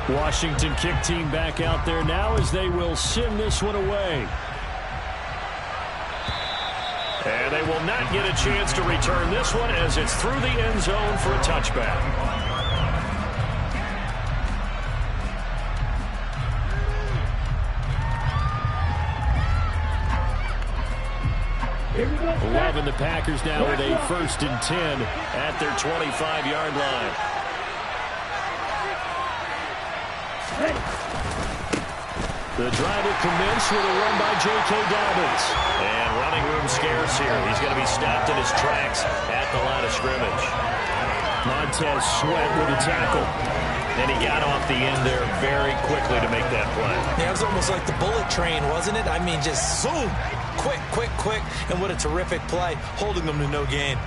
Washington kick team back out there now as they will send this one away. And they will not get a chance to return this one as it's through the end zone for a touchback. 11 the Packers now with a 1st and 10 at their 25-yard line. The drive will commence with a run by J.K. Dobbins. And running room scarce here. He's going to be stopped in his tracks at the line of scrimmage. Montez Sweat with a tackle. And he got off the end there very quickly to make that play. Yeah, it was almost like the bullet train, wasn't it? I mean, just zoom. Quick, quick, quick. And what a terrific play, holding them to no gain.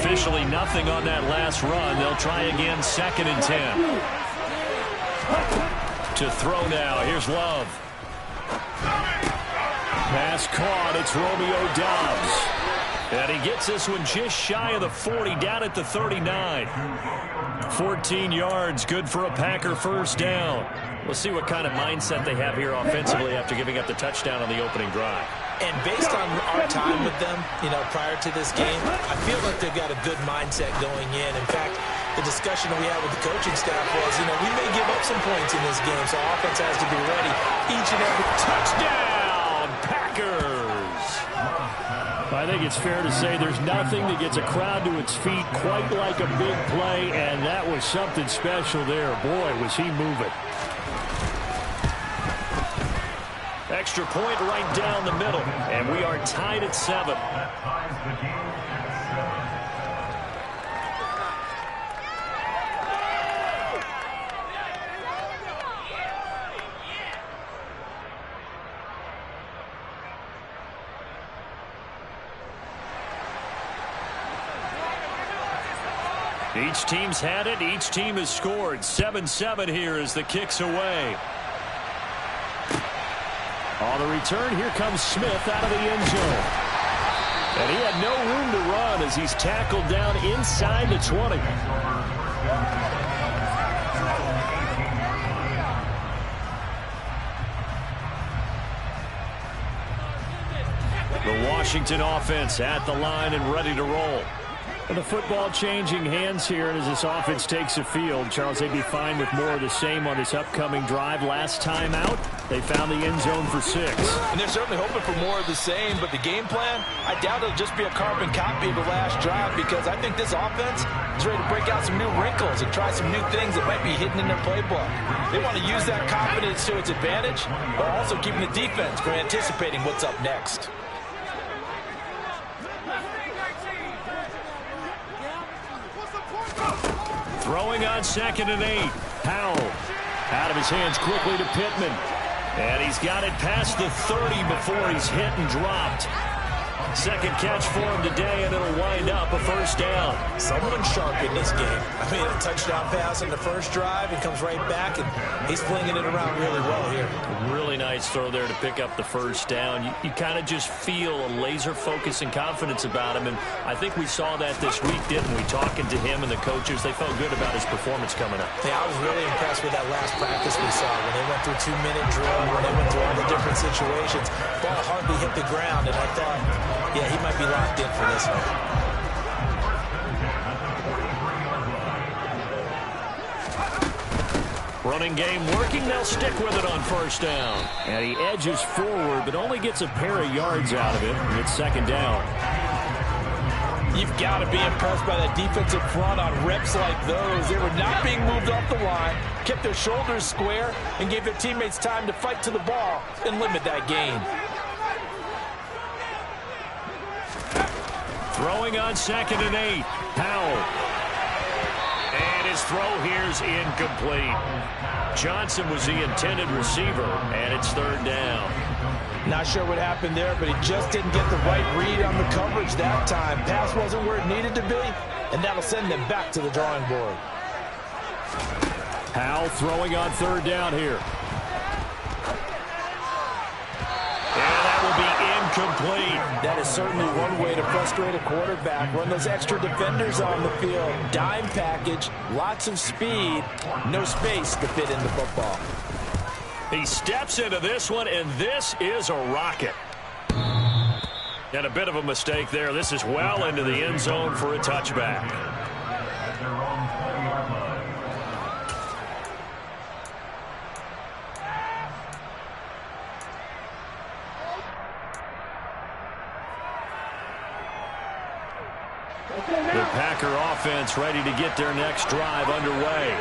Officially nothing on that last run. They'll try again, 2nd and 10. To throw now. Here's Love. Pass caught. It's Romeo Doubs. And he gets this one just shy of the 40, down at the 39. 14 yards, good for a Packer 1st down. We'll see what kind of mindset they have here offensively after giving up the touchdown on the opening drive. And based on our time with them, prior to this game, I feel like they've got a good mindset going in. In fact, the discussion that we had with the coaching staff was, we may give up some points in this game, so offense has to be ready each and every touchdown, Packers. I think it's fair to say there's nothing that gets a crowd to its feet quite like a big play, and that was something special there. Boy, was he moving. Extra point right down the middle, and we are tied at 7. Each team's had it. Each team has scored. 7-7 here as the kick's away. On the return, here comes Smith out of the end zone. And he had no room to run as he's tackled down inside the 20. The Washington offense at the line and ready to roll. The football changing hands here, and as this offense takes the field, Charles, they'd be fine with more of the same on this upcoming drive. Last time out, they found the end zone for 6. And they're certainly hoping for more of the same, but the game plan, I doubt it'll just be a carbon copy of the last drive, because I think this offense is ready to break out some new wrinkles and try some new things that might be hidden in their playbook. They want to use that confidence to its advantage, while also keeping the defense from anticipating what's up next. Throwing on 2nd and 8. Powell out of his hands quickly to Pittman. And he's got it past the 30 before he's hit and dropped. Second catch for him today, and it'll wind up a 1st down. Someone sharp in this game. I mean, a touchdown pass in the first drive, and comes right back, and he's flinging it around really well here. Really nice throw there to pick up the 1st down. You kind of just feel a laser focus and confidence about him, and I think we saw that this week, didn't we? Talking to him and the coaches, they felt good about his performance coming up. Yeah, I was really impressed with that last practice we saw when they went through 2-minute drill, when they went through all the different situations. Ball hardly hit the ground, and I thought, yeah, he might be locked in for this one. Running game working. They'll stick with it on 1st down. And he edges forward, but only gets a pair of yards out of it. And it's 2nd down. You've got to be impressed by that defensive front on reps like those. They were not being moved off the line, kept their shoulders square, and gave their teammates time to fight to the ball and limit that gain. Throwing on 2nd and 8. Powell. And his throw here's incomplete. Johnson was the intended receiver, and it's 3rd down. Not sure what happened there, but he just didn't get the right read on the coverage that time. Pass wasn't where it needed to be, and that'll send them back to the drawing board. Powell throwing on 3rd down here. And that will be incomplete. That is certainly one way to frustrate a quarterback. Run those extra defenders on the field. Dime package, lots of speed, no space to fit in the football. He steps into this one, and this is a rocket. And a bit of a mistake there. This is well into the end zone for a touchback. The Packer offense ready to get their next drive underway.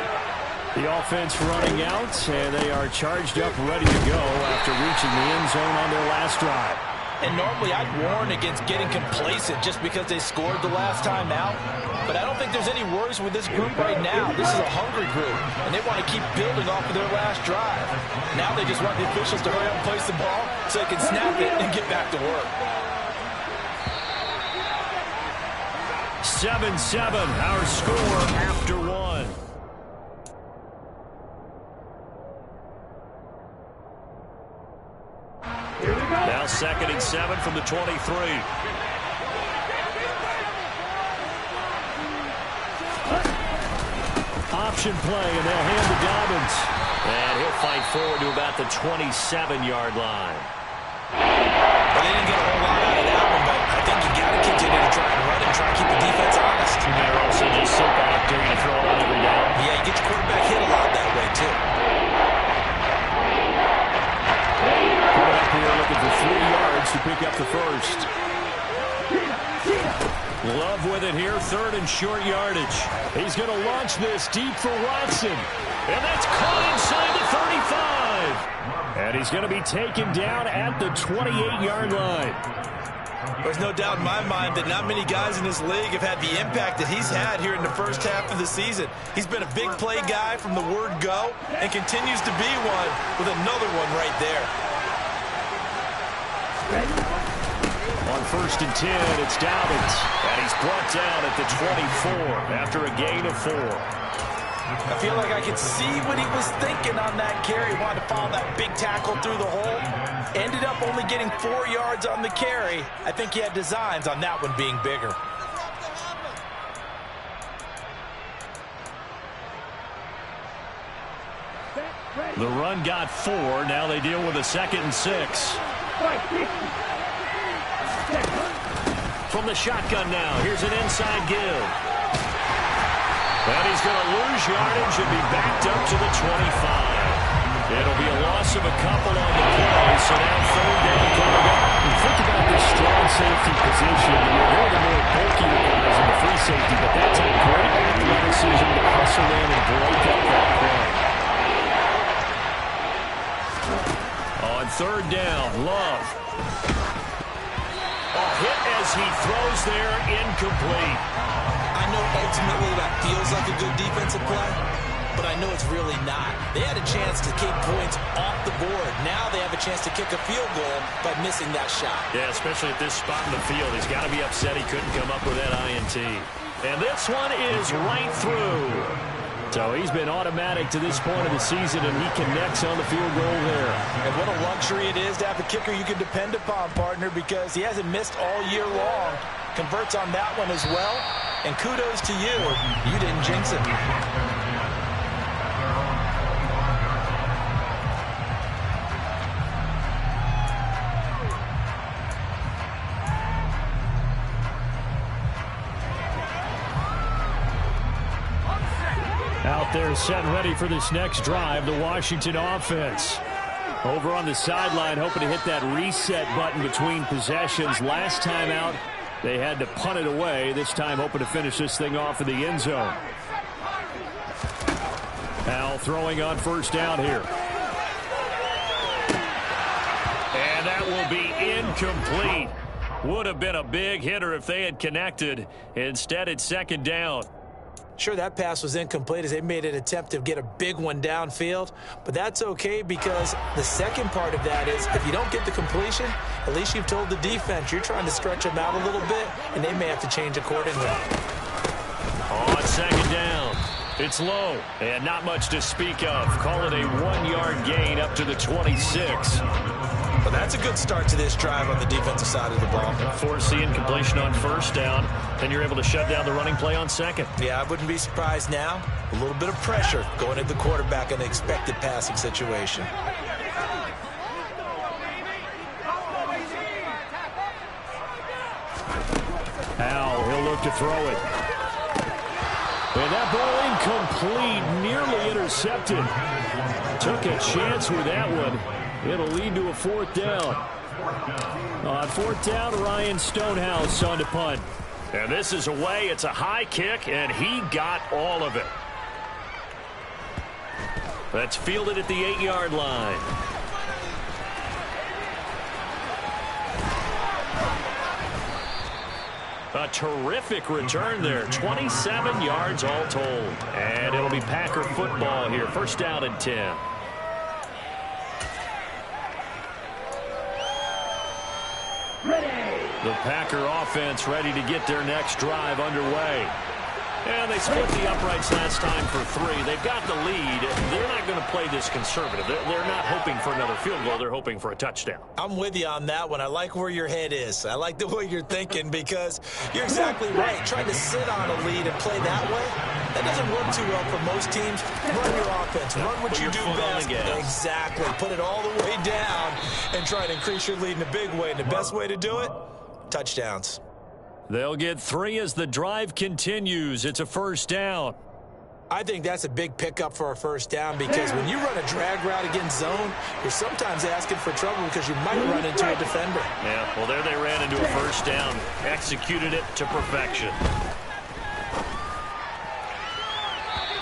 The offense running out, and they are charged up, ready to go after reaching the end zone on their last drive. And normally I'd warn against getting complacent just because they scored the last time out. But I don't think there's any worries with this group right now. This is a hungry group, and they want to keep building off of their last drive. Now they just want the officials to hurry up and place the ball so they can snap it and get back to work. 7-7, our score after one. Now 2nd and 7 from the 23. Option play, and they'll hand to Dobbins. And he'll fight forward to about the 27-yard line. Well, they didn't get a whole lot out of that one, but I think you got to continue to try and run and try and keep the defense honest. You may also just sit back there and throw it on every down. Yeah, you get your quarterback hit a lot that way, too. Coming up here looking for 3 yards to pick up the first. Love with it here, 3rd and short yardage. He's going to launch this deep for Watson. And that's caught inside the 35. And he's going to be taken down at the 28-yard line. There's no doubt in my mind that not many guys in this league have had the impact that he's had here in the first half of the season. He's been a big play guy from the word go and continues to be one with another one right there. On 1st and 10, it's Dobbins. And he's brought down at the 24 after a gain of 4. I feel like I could see what he was thinking on that carry. Wanted to follow that big tackle through the hole. Ended up only getting 4 yards on the carry. I think he had designs on that one being bigger. The run got 4. Now they deal with a 2nd and 6. From the shotgun now, here's an inside give. And he's going to lose yardage and be backed up to the 25. It'll be a loss of a couple on the play, so now 3rd down coming up. You think about this strong safety position, you're one of the more bulkier guys in the free safety, but that's a great athleticism to hustle in and break up that play. On 3rd down, Love. A hit as he throws there, incomplete. I know ultimately that feels like a good defensive play, but I know it's really not. They had a chance to kick points off the board. Now they have a chance to kick a field goal by missing that shot. Yeah, especially at this spot in the field. He's got to be upset he couldn't come up with that INT. And this one is right through. So he's been automatic to this point of the season, and he connects on the field goal there. And what a luxury it is to have a kicker you can depend upon, partner, because he hasn't missed all year long. Converts on that one as well. And kudos to you. You didn't jinx it. Out there set and ready for this next drive, the Washington offense. Over on the sideline, hoping to hit that reset button between possessions. Last time out, they had to punt it away. This time, hoping to finish this thing off in the end zone. Al throwing on 1st down here. And that will be incomplete. Would have been a big hitter if they had connected. Instead, it's 2nd down. Sure, that pass was incomplete as they made an attempt to get a big one downfield, but that's okay because the second part of that is if you don't get the completion, at least you've told the defense you're trying to stretch them out a little bit, and they may have to change accordingly. On 2nd down, it's low and not much to speak of. Call it a 1-yard gain up to the 26. Well, that's a good start to this drive on the defensive side of the ball. Force the incompletion on first down. Then you're able to shut down the running play on second. Yeah, I wouldn't be surprised now. A little bit of pressure going at the quarterback in an expected passing situation. Howell, he'll look to throw it. And that ball incomplete, nearly intercepted. Took a chance with that one. It'll lead to a fourth down. On fourth down, Ryan Stonehouse on to punt. And this is away. It's a high kick, and he got all of it. That's fielded at the 8-yard line. A terrific return there. 27 yards all told. And it'll be Packer football here. First down and 10. The Packer offense ready to get their next drive underway. And they split the uprights last time for 3. They've got the lead. They're not going to play this conservative. They're not hoping for another field goal. They're hoping for a touchdown. I'm with you on that one. I like where your head is. I like the way you're thinking because you're exactly right. Trying to sit on a lead and play that way, that doesn't work too well for most teams. Run your offense. Run what you do best. Exactly. Put it all the way down and try to increase your lead in a big way. And the best way to do it, touchdowns. They'll get 3 as the drive continues. It's a first down. I think that's a big pickup for a first down because when you run a drag route against zone, you're sometimes asking for trouble because you might run into a defender. Yeah, well, there they ran into a first down. Executed it to perfection.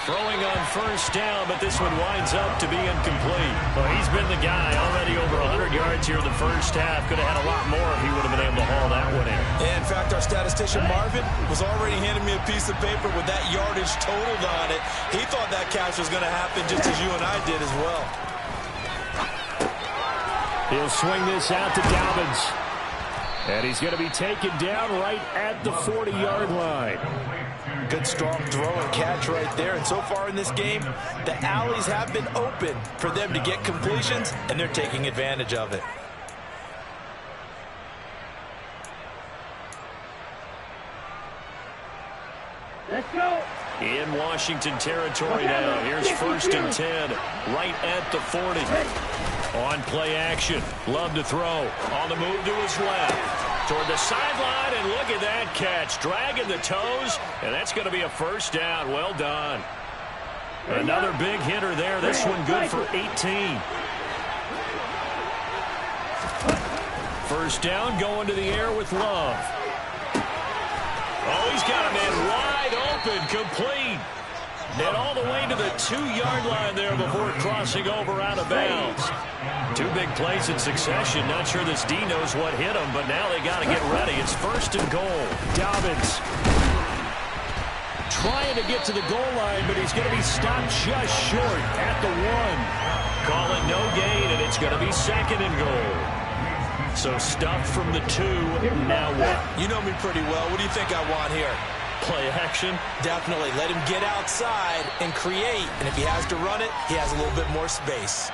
Throwing on first down, but this one winds up to be incomplete. Well, he's been the guy already over 100 yards here in the first half. Could have had a lot more if he would have been able to haul that one in. Yeah, in fact, our statistician Marvin was already handing me a piece of paper with that yardage totaled on it. He thought that catch was going to happen just as you and I did as well. He'll swing this out to Dobbins. And he's going to be taken down right at the 40-yard line. Good, strong throw and catch right there. And so far in this game, the alleys have been open for them to get completions, and they're taking advantage of it. Let's go. In Washington territory now. Here's first and 10, right at the 40. On play action. Love to throw. On the move to his left. Toward the sideline, and look at that catch. Dragging the toes, and that's going to be a first down. Well done. Another big hitter there. This one good for 18. First down, going to the air with Love. Oh, he's got a man wide open, complete. And all the way to the 2-yard line there before crossing over out of bounds. 2 big plays in succession. Not sure this D knows what hit him, but now they got to get ready. It's first and goal. Dobbins trying to get to the goal line, but he's going to be stopped just short at the 1. Call it no gain, and it's going to be second and goal. So stuffed from the 2. Now what? You know me pretty well. What do you think I want here? Play action? Definitely. Let him get outside and create. And if he has to run it, he has a little bit more space.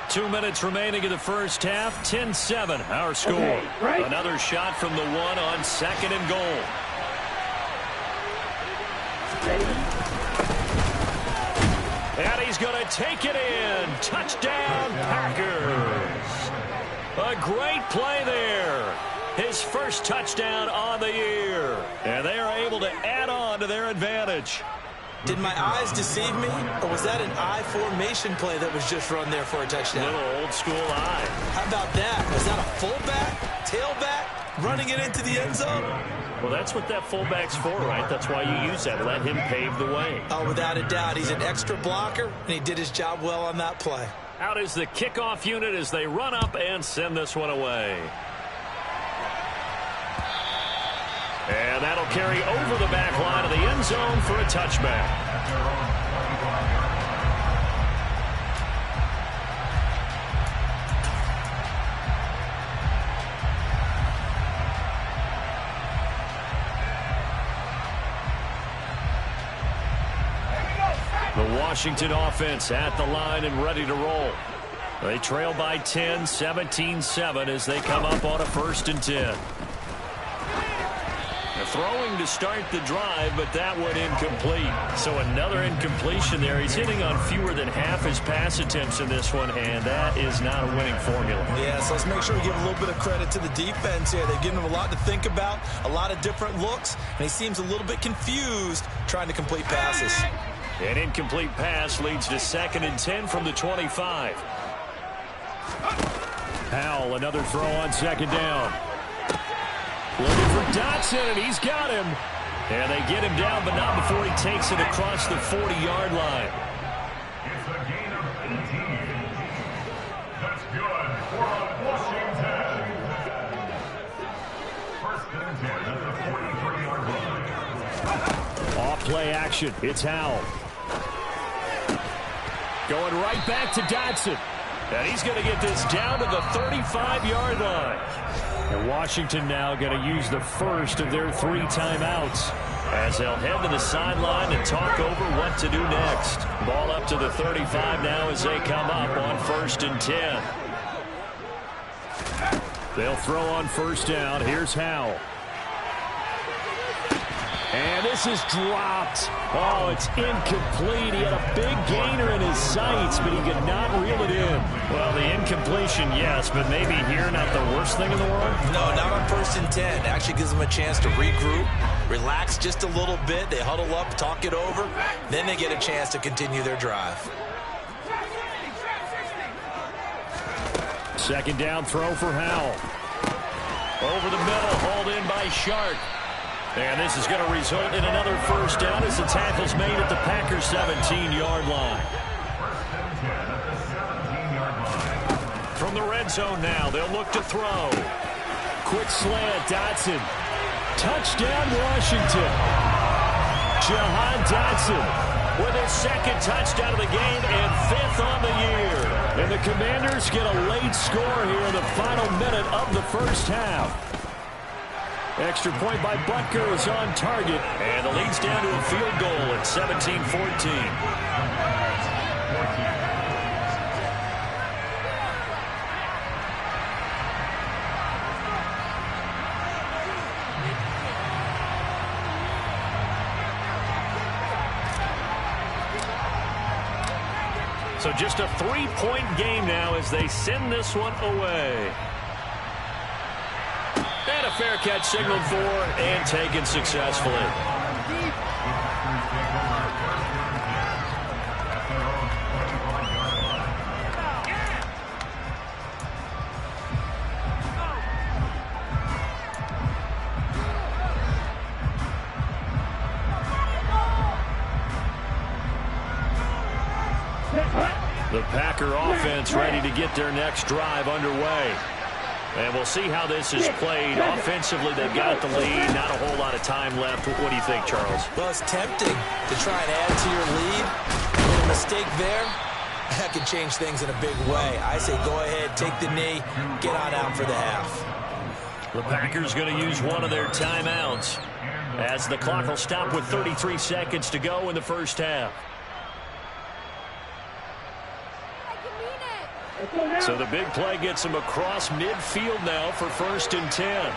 2 minutes remaining in the first half. 10-7, our score. Okay, right. Another shot from the 1 on second and goal. And he's going to take it in. Touchdown, Packers. A great play there. His first touchdown on the year. And they are able to add on to their advantage. Did my eyes deceive me, or was that an I formation play that was just run there for a touchdown? Little old school eye. How about that? Was that a fullback, tailback, running it into the end zone? Well, that's what that fullback's for, right? That's why you use that. Let him pave the way. Oh, without a doubt. He's an extra blocker, and he did his job well on that play. Out is the kickoff unit as they run up and send this one away. And that'll carry over the back line of the end zone for a touchback. The Washington offense at the line and ready to roll. They trail by 10, 17-7 as they come up on a 1st and 10. They're throwing to start the drive, but that one incomplete. So another incompletion there. He's hitting on fewer than half his pass attempts in this one, and that is not a winning formula. Yeah, so let's make sure we give a little bit of credit to the defense here. They've given him a lot to think about, a lot of different looks, and he seems a little bit confused trying to complete passes. An incomplete pass leads to 2nd and 10 from the 25. Howell, another throw on 2nd down. Looking for Dotson, and he's got him. And they get him down, but not before he takes it across the 40-yard line. It's a gain of 18. That's good for Washington. 1st and 10 at the 43-yard line. Off play action. It's Howell. Going right back to Dotson. And he's going to get this down to the 35-yard line. And Washington now going to use the first of their 3 timeouts, as they'll head to the sideline and talk over what to do next. Ball up to the 35 now as they come up on 1st and 10. They'll throw on 1st down. Here's Howell. And this is dropped. Oh, it's incomplete. He had a big gainer in his sights, but he could not reel it in. Well, the incompletion, yes, but maybe here not the worst thing in the world? No, not on 1st and 10. Actually gives them a chance to regroup, relax just a little bit. They huddle up, talk it over. Then they get a chance to continue their drive. 2nd down throw for Howell. Over the middle, hauled in by Shark. And this is going to result in another 1st down as the tackle's made at the Packers' 17-yard line. From the red zone now, they'll look to throw. Quick slant, Dotson. Touchdown, Washington. Jahan Dotson with his 2nd touchdown of the game and 5th on the year. And the Commanders get a late score here in the final minute of the 1st half. Extra point by Butker is on target. And the lead's down to a field goal at 17-14. So just a 3-point game now as they send this one away. And a fair catch signaled for and taken successfully. The Packer offense ready to get their next drive underway. And we'll see how this is played. Offensively, they've got the lead. Not a whole lot of time left. What do you think, Charles? Well, it's tempting to try and add to your lead. With a mistake there, that could change things in a big way. I say go ahead, take the knee, get on out for the half. The Packers going to use one of their timeouts as the clock will stop with 33 seconds to go in the 1st half. So the big play gets him across midfield now for 1st and 10.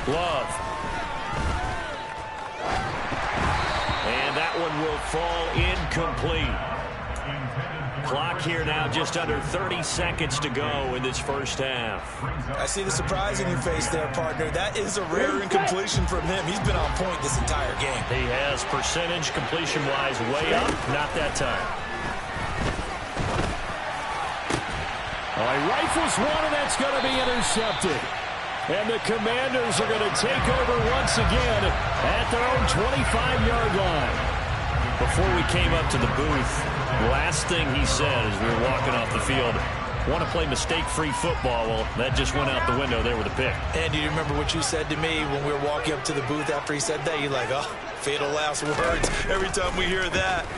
Love. And that one will fall incomplete. Clock here now just under 30 seconds to go in this 1st half. I see the surprise in your face there, partner. That is a rare incompletion from him. He's been on point this entire game. He has percentage completion-wise way up. Not that time. Oh, he rifles one, and that's going to be intercepted. And the Commanders are going to take over once again at their own 25-yard line. Before we came up to the booth, the last thing he said as we were walking off the field, want to play mistake-free football. Well, that just went out the window there with a pick. And do you remember what you said to me when we were walking up to the booth after he said that? You're like, oh, fatal last words. Every time we hear that,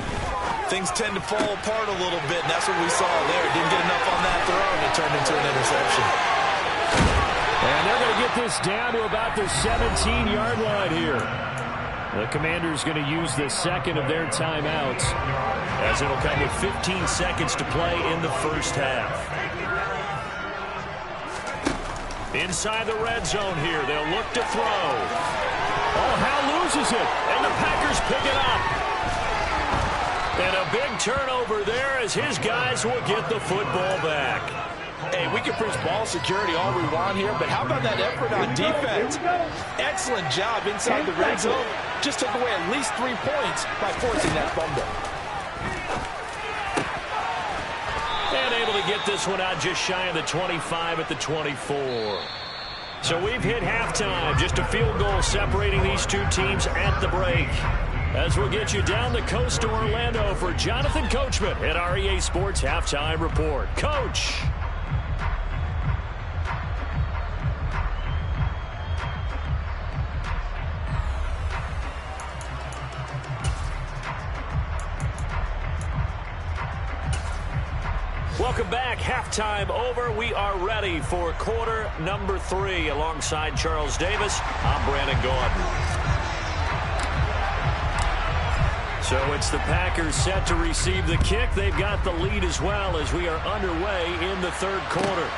things tend to fall apart a little bit, and that's what we saw there. Didn't get enough on that throw, and it turned into an interception. And they're going to get this down to about the 17-yard line here. The Commanders going to use the second of their timeouts, as it'll come with 15 seconds to play in the first half. Inside the red zone here, they'll look to throw. Oh, Howe loses it, and the Packers pick it up. And a big turnover there as his guys will get the football back. Hey, we can preach ball security all we want here, but how about that effort on defense? Excellent job inside the red zone. Just took away at least 3 points by forcing that fumble. And able to get this one out just shy of the 25 at the 24. So we've hit halftime. Just a field goal separating these two teams at the break. As we'll get you down the coast to Orlando for Jonathan Coachman at our EA Sports Halftime Report. Coach. Welcome back. Halftime over. We are ready for quarter number 3. Alongside Charles Davis, I'm Brandon Gaudin. So it's the Packers set to receive the kick. They've got the lead as well as we are underway in the third quarter.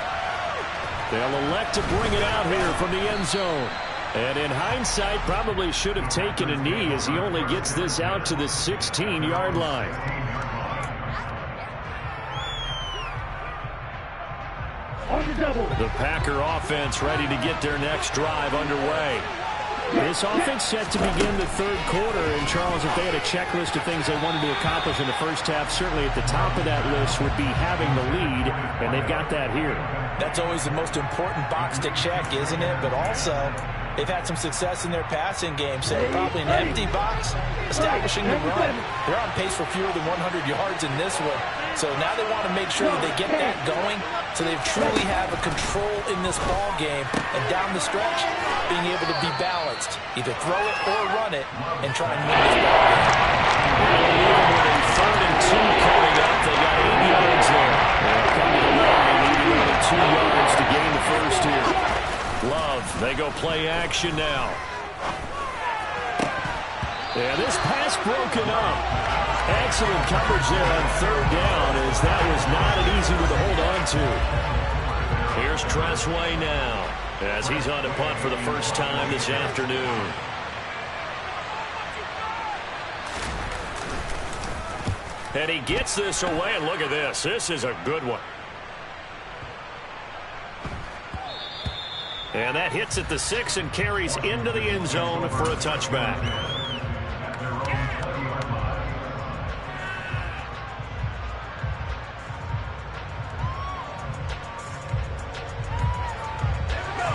They'll elect to bring it out here from the end zone. And in hindsight, probably should have taken a knee as he only gets this out to the 16-yard line. The Packer offense ready to get their next drive underway. This offense set to begin the third quarter. And, Charles, if they had a checklist of things they wanted to accomplish in the first half, certainly at the top of that list would be having the lead, and they've got that here. That's always the most important box to check, isn't it? But also, they've had some success in their passing game, so probably an empty box, establishing the run. They're on pace for fewer than 100 yards in this one. So now they want to make sure that they get that going so they truly have a control in this ball game. And down the stretch, being able to be balanced. Either throw it or run it and try and win this ball game. With a 3rd and 2 coming up, they got 8 yards there. They'll come to the line, needing only 2 yards to gain the first here. Love, they go play action now. And this pass broken up. Excellent coverage there on 3rd down, as that was not an easy one to hold on to. Here's Tressway now, as he's on to punt for the first time this afternoon. And he gets this away, and look at this. This is a good one. And that hits at the 6 and carries into the end zone for a touchback.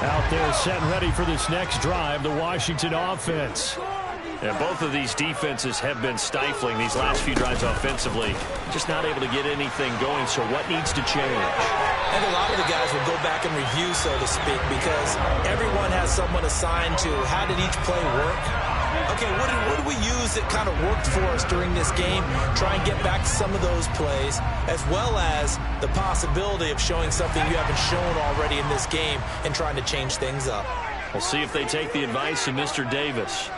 Out there set and ready for this next drive, the Washington offense. And both of these defenses have been stifling these last few drives offensively. Just not able to get anything going, so what needs to change? And a lot of the guys will go back and review, so to speak, because everyone has someone assigned to how did each play work. Okay, what did we use that kind of worked for us during this game? Try and get back to some of those plays, as well as the possibility of showing something you haven't shown already in this game and trying to change things up. We'll see if they take the advice of Mr. Davis.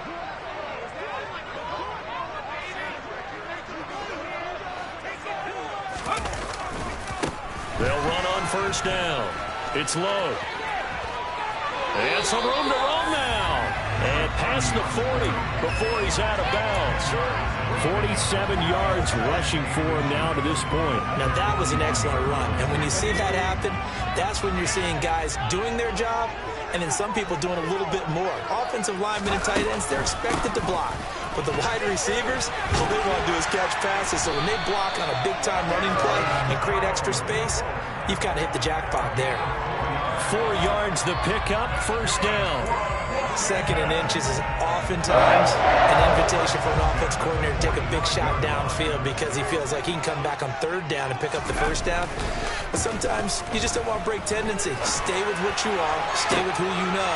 They'll run on 1st down. It's low. And some room to run now. And past the 40 before he's out of bounds. 47 yards rushing for him now to this point. Now that was an excellent run. And when you see that happen, that's when you're seeing guys doing their job and then some people doing a little bit more. Offensive linemen and tight ends, they're expected to block. But the wide receivers, all they want to do is catch passes. So when they block on a big-time running play and create extra space, you've got to hit the jackpot there. 4 yards the pickup, 1st down. 2nd and inches is oftentimes an invitation for an offense coordinator to take a big shot downfield because he feels like he can come back on 3rd down and pick up the 1st down. But sometimes you just don't want to break tendency. Stay with what you are, stay with who you know,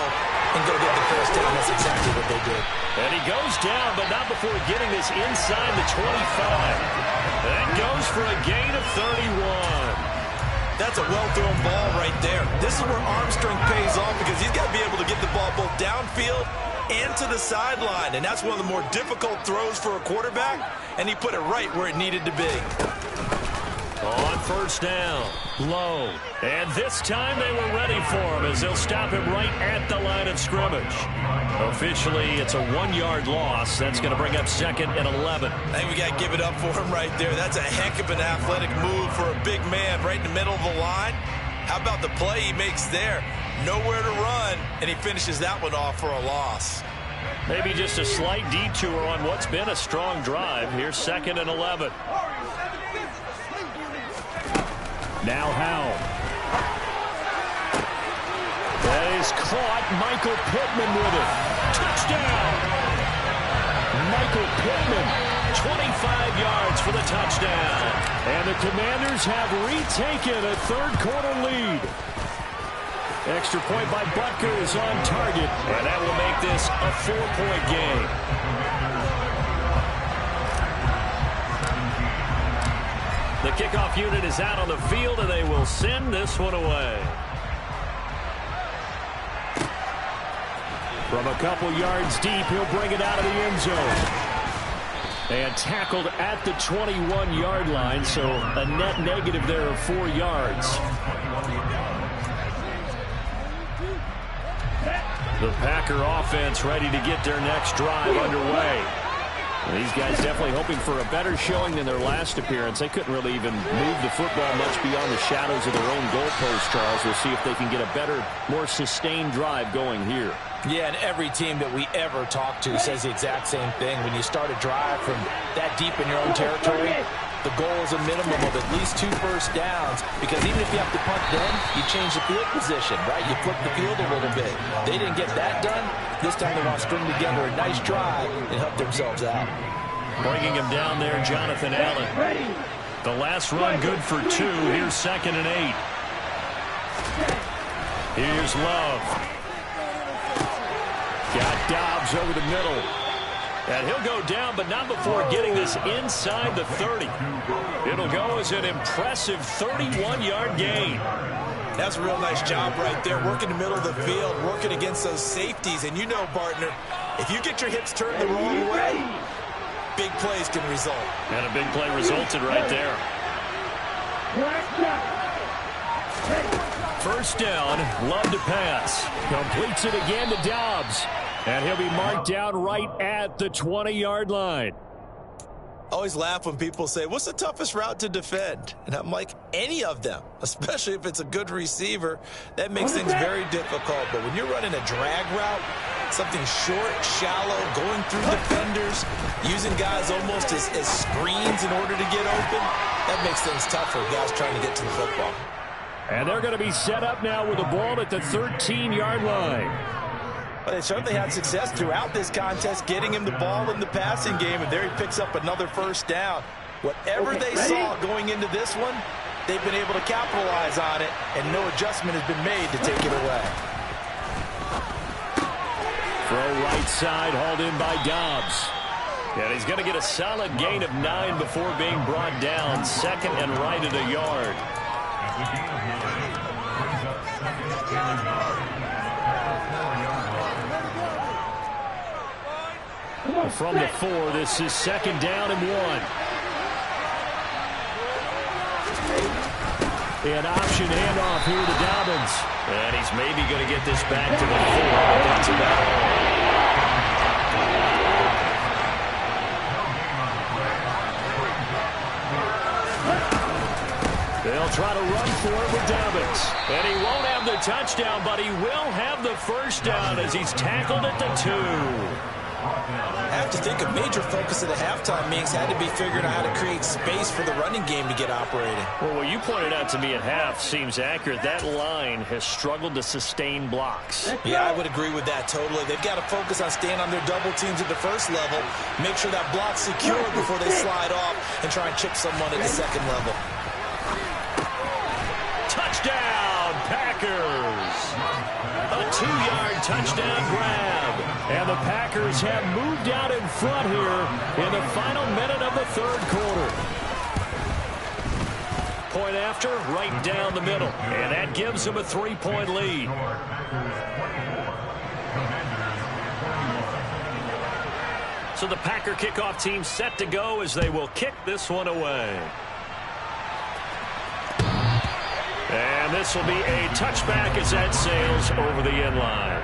and go get the 1st down. That's exactly what they did. And he goes down, but not before getting this inside the 25. That goes for a gain of 31. That's a well-thrown ball right there. This is where arm strength pays off because he's got to be able to get the ball both downfield and to the sideline. And that's one of the more difficult throws for a quarterback, and he put it right where it needed to be. On first down, Lowe. And this time they were ready for him as they'll stop him right at the line of scrimmage. Officially, it's a 1-yard loss. That's going to bring up 2nd and 11. I think we got to give it up for him right there. That's a heck of an athletic move for a big man right in the middle of the line. How about the play he makes there? Nowhere to run, and he finishes that one off for a loss. Maybe just a slight detour on what's been a strong drive. Here's 2nd and 11. Now Howell. That is caught. Michael Pittman with it. Touchdown! Michael Pittman. 25 yards for the touchdown. And the Commanders have retaken a third-quarter lead. Extra point by Butker is on target. And that will make this a 4-point game. The kickoff unit is out on the field, and they will send this one away. From a couple yards deep, he'll bring it out of the end zone. And tackled at the 21-yard line, so a net negative there of 4 yards. The Packer offense ready to get their next drive underway. These guys definitely hoping for a better showing than their last appearance. They couldn't really even move the football much beyond the shadows of their own goalpost, Charles. We'll see if they can get a better, more sustained drive going here. Yeah, and every team that we ever talk to says the exact same thing. When you start a drive from that deep in your own territory, the goal is a minimum of at least 2 first downs, because even if you have to punt then, you change the field position, right? You flip the field a little bit. They didn't get that done. This time they want to string together a nice drive and help themselves out. Bringing him down there, Jonathan Allen. The last run good for 2. Here's 2nd and 8. Here's Love. Got Dobbs over the middle. And he'll go down, but not before getting this inside the 30. It'll go as an impressive 31-yard gain. That's a real nice job right there, working the middle of the field, working against those safeties. And you know, partner, if you get your hips turned the wrong way, big plays can result. And a big play resulted right there. First down, Love to pass. Completes it again to Dobbs. And he'll be marked down right at the 20-yard line. Always laugh when people say, what's the toughest route to defend? And I'm like, any of them, especially if it's a good receiver. That makes things very difficult. But when you're running a drag route, something short, shallow, going through defenders, using guys almost as screens in order to get open, that makes things tough for guys trying to get to the football. And they're going to be set up now with the ball at the 13-yard line. Well, they certainly had success throughout this contest, getting him the ball in the passing game, and there he picks up another first down. Whatever they saw going into this one, they've been able to capitalize on it, and no adjustment has been made to take it away. Throw right side, hauled in by Dobbs. And he's going to get a solid gain of 9 before being brought down. 2nd and right at a yard. From the 4, this is 2nd down and 1. An option handoff here to Dobbins. And he's maybe going to get this back to the 4, but that's about all. They'll try to run for it with Dobbins. And he won't have the touchdown, but he will have the first down as he's tackled at the 2. I have to think a major focus of the halftime meetings had to be figuring out how to create space for the running game to get operating. Well, what you pointed out to me at half seems accurate. That line has struggled to sustain blocks. Yeah, I would agree with that totally. They've got to focus on staying on their double teams at the first level, make sure that block's secure before they slide off and try and chip someone at the second level. Touchdown, Packers! A 2-yard touchdown grab. And the Packers have moved out in front here in the final minute of the third quarter. Point after, right down the middle. And that gives them a 3-point lead. So the Packer kickoff team set to go as they will kick this one away. And this will be a touchback as that sails over the end line.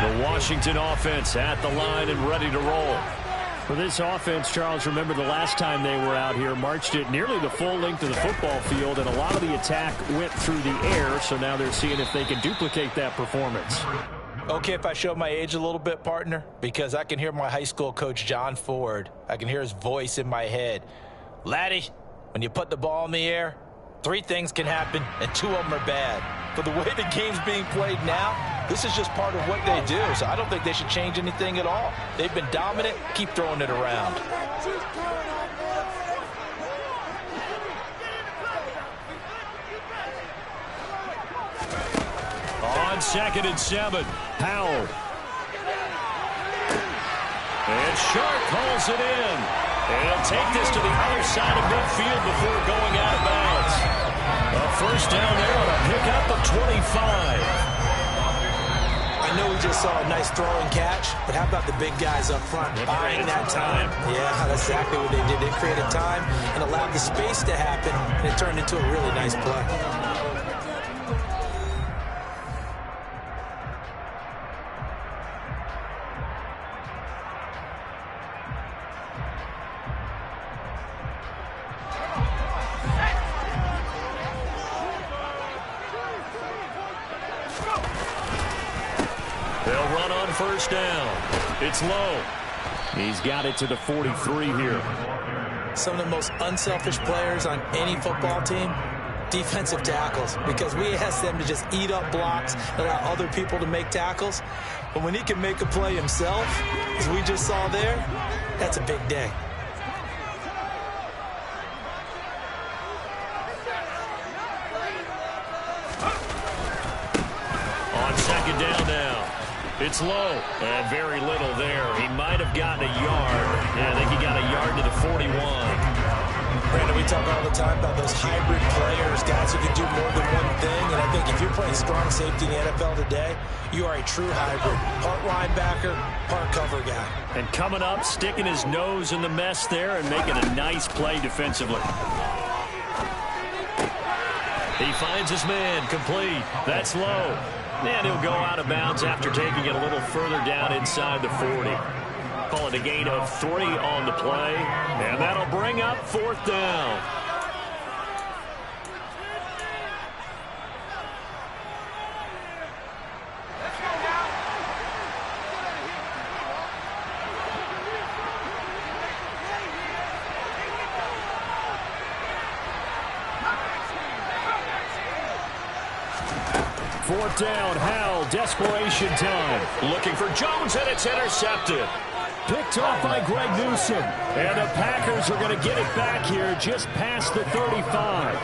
The Washington offense at the line and ready to roll. For this offense, Charles, remember the last time they were out here, marched it nearly the full length of the football field, and a lot of the attack went through the air, so now they're seeing if they can duplicate that performance. Okay, if I show my age a little bit, partner, because I can hear my high school coach, John Ford. I can hear his voice in my head. Laddie, when you put the ball in the air, 3 things can happen, and 2 of them are bad. For the way the game's being played now, this is just part of what they do, so I don't think they should change anything at all. They've been dominant. Keep throwing it around. On 2nd and 7, Powell. And Sharp calls it in. And he'll take this to the other side of midfield before going out of bounds. A first down there on a pickup of 25. I know we just saw a nice throw and catch, but how about the big guys up front buying that time? Yeah, that's exactly what they did. They created time and allowed the space to happen, and it turned into a really nice play. They'll run on first down. It's low. He's got it to the 43 here. Some of the most unselfish players on any football team, defensive tackles, because we ask them to just eat up blocks, allow other people to make tackles. But when he can make a play himself, as we just saw there, that's a big day. On 2nd down now. It's low. And very little there. He might have gotten a yard. Yeah, I think he got a yard to the 41. Brandon, we talk all the time about those hybrid players, guys who can do more than one thing. And I think if you're playing strong safety in the NFL today, you are a true hybrid. Part linebacker, part cover guy. And coming up, sticking his nose in the mess there and making a nice play defensively. He finds his man, complete. That's low. And he'll go out of bounds after taking it a little further down inside the 40. Call it a gain of 3 on the play. And that'll bring up 4th down. Fourth down, Howell, desperation time. Looking for Jones, and it's intercepted. Picked off by Greg Newsome. And the Packers are going to get it back here just past the 35.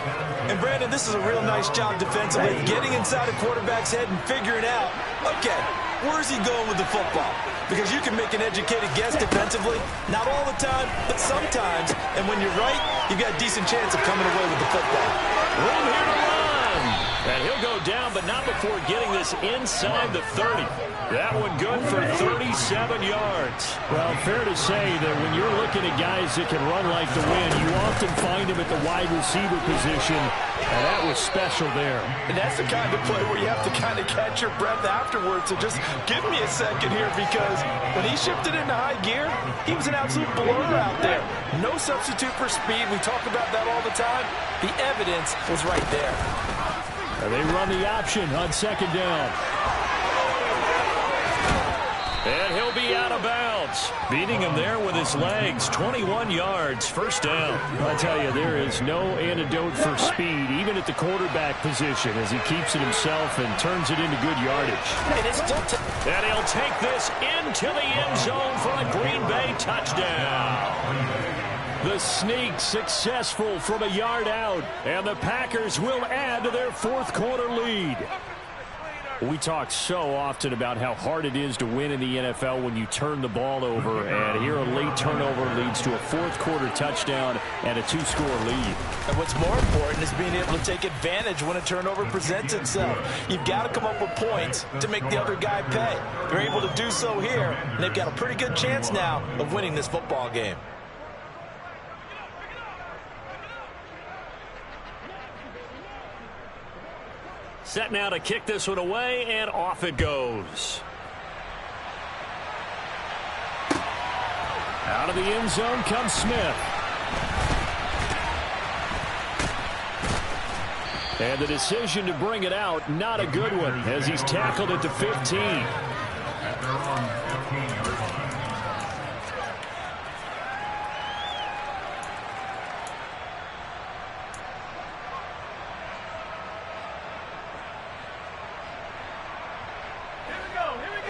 And, Brandon, this is a real nice job defensively, getting inside a quarterback's head and figuring out, okay, where's he going with the football? Because you can make an educated guess defensively, not all the time, but sometimes. And when you're right, you've got a decent chance of coming away with the football. Room here to run. And he'll go down, but not before getting this inside the 30. That one good for 37 yards. Well, fair to say that when you're looking at guys that can run like the wind, you often find them at the wide receiver position, and that was special there. And that's the kind of play where you have to kind of catch your breath afterwards. So just give me a second here, because when he shifted into high gear, he was an absolute blur out there. No substitute for speed. We talk about that all the time. The evidence was right there. And they run the option on 2nd down. And he'll be out of bounds. Beating him there with his legs. 21 yards, first down. I tell you, there is no antidote for speed, even at the quarterback position, as he keeps it himself and turns it into good yardage. And he'll take this into the end zone for a Green Bay touchdown. The sneak successful from a yard out, and the Packers will add to their 4th quarter lead. We talk so often about how hard it is to win in the NFL when you turn the ball over, and here a late turnover leads to a fourth-quarter touchdown and a two-score lead. And what's more important is being able to take advantage when a turnover presents itself. You've got to come up with points to make the other guy pay. They're able to do so here, and they've got a pretty good chance now of winning this football game. Set now to kick this one away, and off it goes. Out of the end zone comes Smith. And the decision to bring it out, not a good one, as he's tackled at the 15.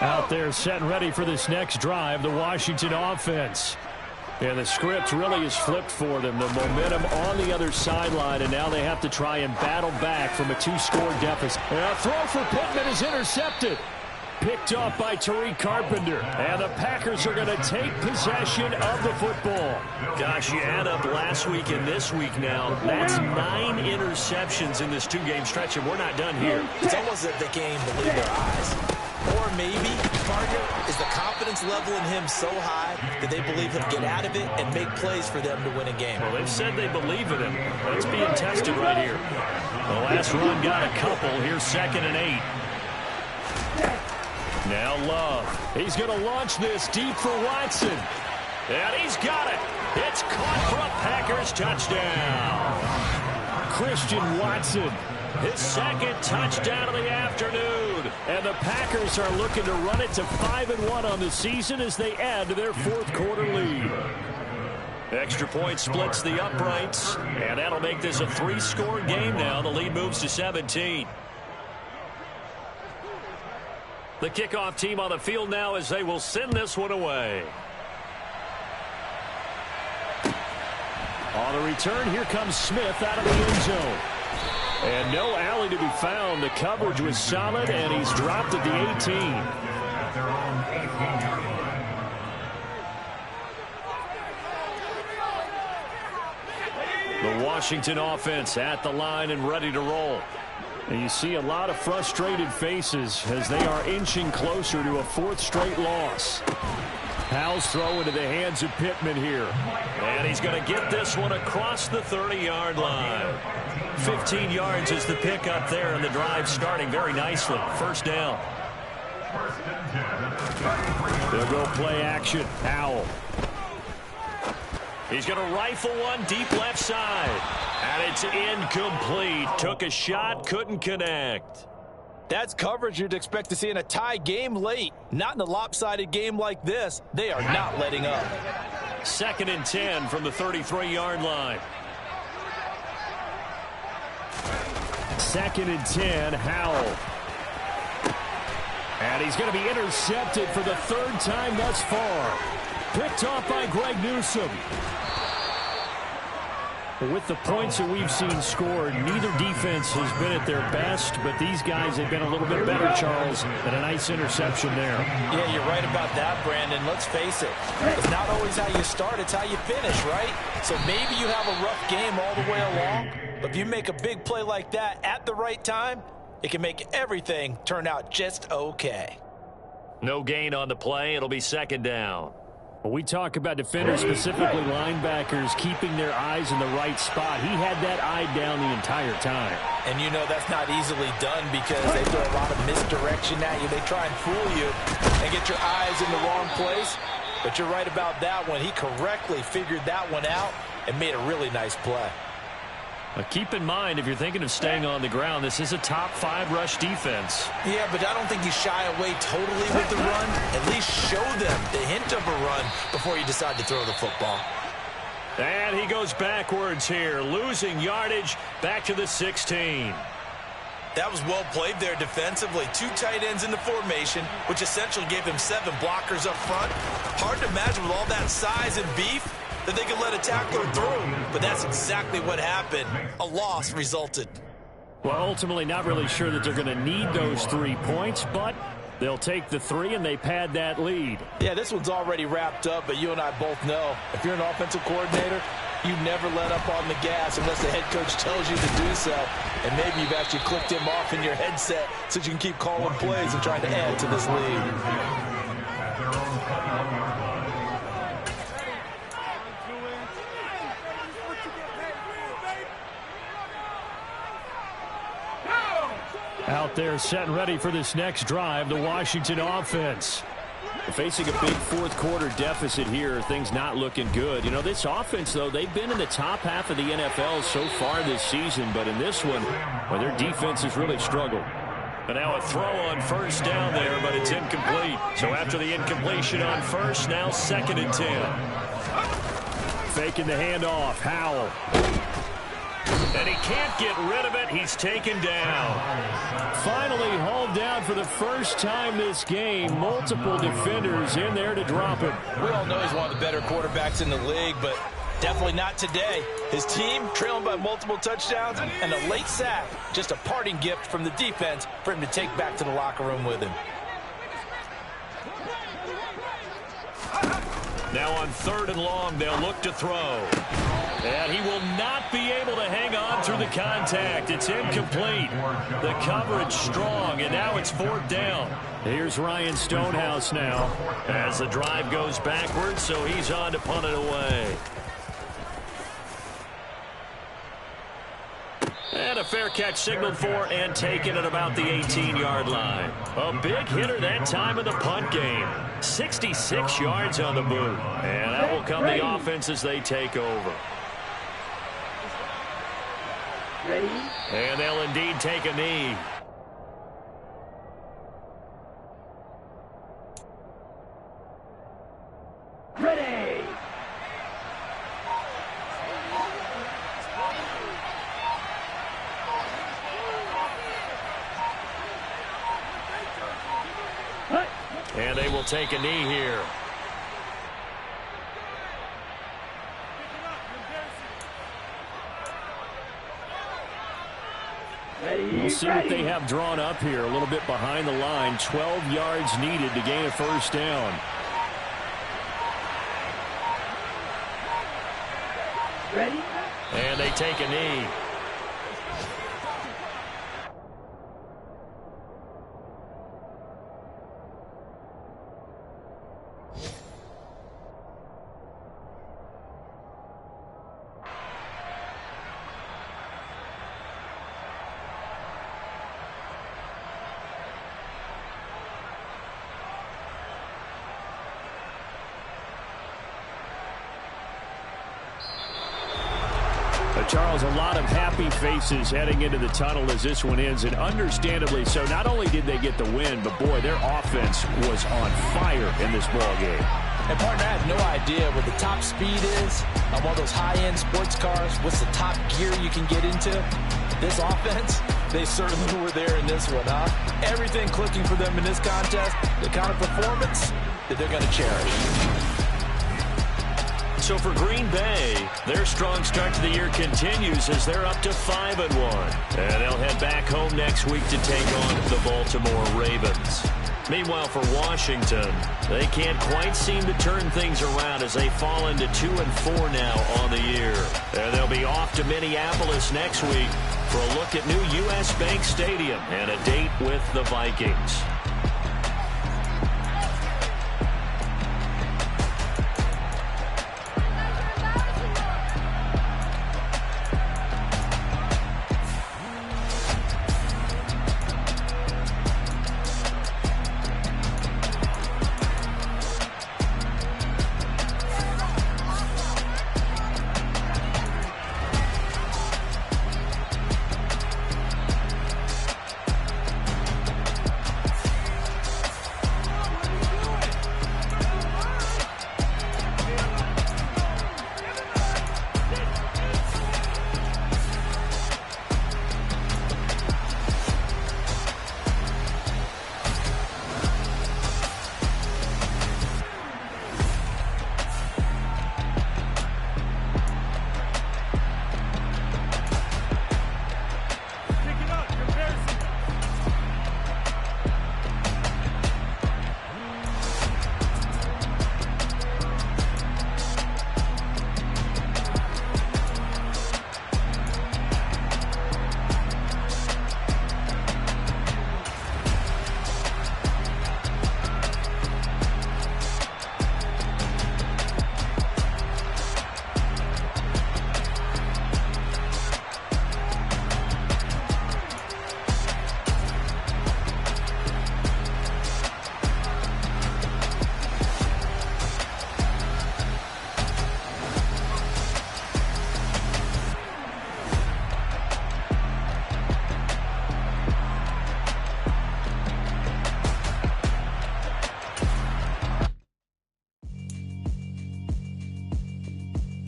Out there set and ready for this next drive, the Washington offense. And the script really is flipped for them. The momentum on the other sideline, and now they have to try and battle back from a two-score deficit. And a throw for Pittman is intercepted. Picked off by Tariq Carpenter. And the Packers are going to take possession of the football. Gosh, you add up last week and this week now. That's 9 interceptions in this two-game stretch, and we're not done here. It's almost as if they can't even believe their eyes. Or maybe, partner, is the confidence level in him so high that they believe he'll get out of it and make plays for them to win a game. Well, they've said they believe in him. That's being tested right here. The last run got a couple. Here's 2nd and 8. Now Love. He's going to launch this deep for Watson. And he's got it. It's caught for a Packers touchdown. Christian Watson. His 2nd touchdown of the afternoon. And the Packers are looking to run it to 5-1 on the season as they add to their fourth-quarter lead. Extra point splits the uprights, and that'll make this a 3-score game now. The lead moves to 17. The kickoff team on the field now as they will send this one away. On the return, here comes Smith out of the end zone. And no alley to be found. The coverage was solid, and he's dropped at the 18. The Washington offense at the line and ready to roll. And you see a lot of frustrated faces as they are inching closer to a 4th straight loss. Howell's throw into the hands of Pittman here. And he's going to get this one across the 30-yard line. 15 yards is the pickup there, and the drive starting very nicely. First down. They'll go play action. Howell. He's going to rifle one deep left side. And it's incomplete. Took a shot, couldn't connect. That's coverage you'd expect to see in a tie game late. Not in a lopsided game like this. They are not letting up. 2nd and 10 from the 33-yard line. 2nd and 10, Howell. And he's going to be intercepted for the 3rd time thus far. Picked off by Greg Newsome. With the points that we've seen scored, neither defense has been at their best, but these guys have been a little bit better, Charles, and a nice interception there. Yeah, you're right about that, Brandon. Let's face it. It's not always how you start, it's how you finish, right? So maybe you have a rough game all the way along, but if you make a big play like that at the right time, it can make everything turn out just okay. No gain on the play. It'll be 2nd down. When we talk about defenders, specifically linebackers, keeping their eyes in the right spot, he had that eye down the entire time. And you know that's not easily done because they throw a lot of misdirection at you. They try and fool you and get your eyes in the wrong place. But you're right about that one. He correctly figured that one out and made a really nice play. Keep in mind, if you're thinking of staying on the ground, this is a top 5 rush defense. Yeah, but I don't think you shy away totally with the run. At least show them the hint of a run before you decide to throw the football. And he goes backwards here, losing yardage back to the 16. That was well played there defensively. 2 tight ends in the formation, which essentially gave him 7 blockers up front. Hard to imagine with all that size and beef that they could let a tackler through, but that's exactly what happened. A loss resulted. Well, ultimately not really sure that they're going to need those 3 points, but they'll take the 3 and they pad that lead. Yeah, this one's already wrapped up, but you and I both know if you're an offensive coordinator, you never let up on the gas unless the head coach tells you to do so. And maybe you've actually clicked him off in your headset so you can keep calling plays and trying to add to this lead. Out there set and ready for this next drive, the Washington offense. Facing a big fourth quarter deficit here, things not looking good. You know, this offense, though, they've been in the top half of the NFL so far this season, but in this one, well, their defense has really struggled. And now a throw on first down there, but it's incomplete. So after the incompletion on first, now 2nd and 10. Faking the handoff, Howell. And he can't get rid of it. He's taken down. Finally hauled down for the first time this game. Multiple defenders in there to drop him. We all know he's one of the better quarterbacks in the league, but definitely not today. His team trailing by multiple touchdowns and a late sack. Just a parting gift from the defense for him to take back to the locker room with him. Now on 3rd and long, they'll look to throw. And he will not be able to hang on through the contact. It's incomplete. The coverage strong, and now it's 4th down. Here's Ryan Stonehouse now. As the drive goes backwards, so he's on to punt it away. And a fair catch signaled for and taken at about the 18-yard line. A big hitter that time in the punt game. 66 yards on the boot. And that will come the offense as they take over. And they'll indeed take a knee. Ready. And they will take a knee here. We'll see what they have drawn up here. A little bit behind the line. 12 yards needed to gain a first down. Ready? And they take a knee. Charles, a lot of happy faces heading into the tunnel as this one ends, and understandably so. Not only did they get the win, but boy, their offense was on fire in this ball game. And partner, I have no idea what the top speed is on one of those high-end sports cars. What's the top gear you can get into? This offense, they certainly were there in this one, huh? Everything clicking for them in this contest, the kind of performance that they're going to cherish. So for Green Bay, their strong start to the year continues as they're up to 5-1. And they'll head back home next week to take on the Baltimore Ravens. Meanwhile, for Washington, they can't quite seem to turn things around as they fall into 2-4 now on the year. And they'll be off to Minneapolis next week for a look at new U.S. Bank Stadium and a date with the Vikings.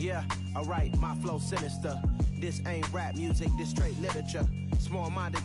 Yeah, alright, my flow sinister. This ain't rap music, this straight literature. Small-minded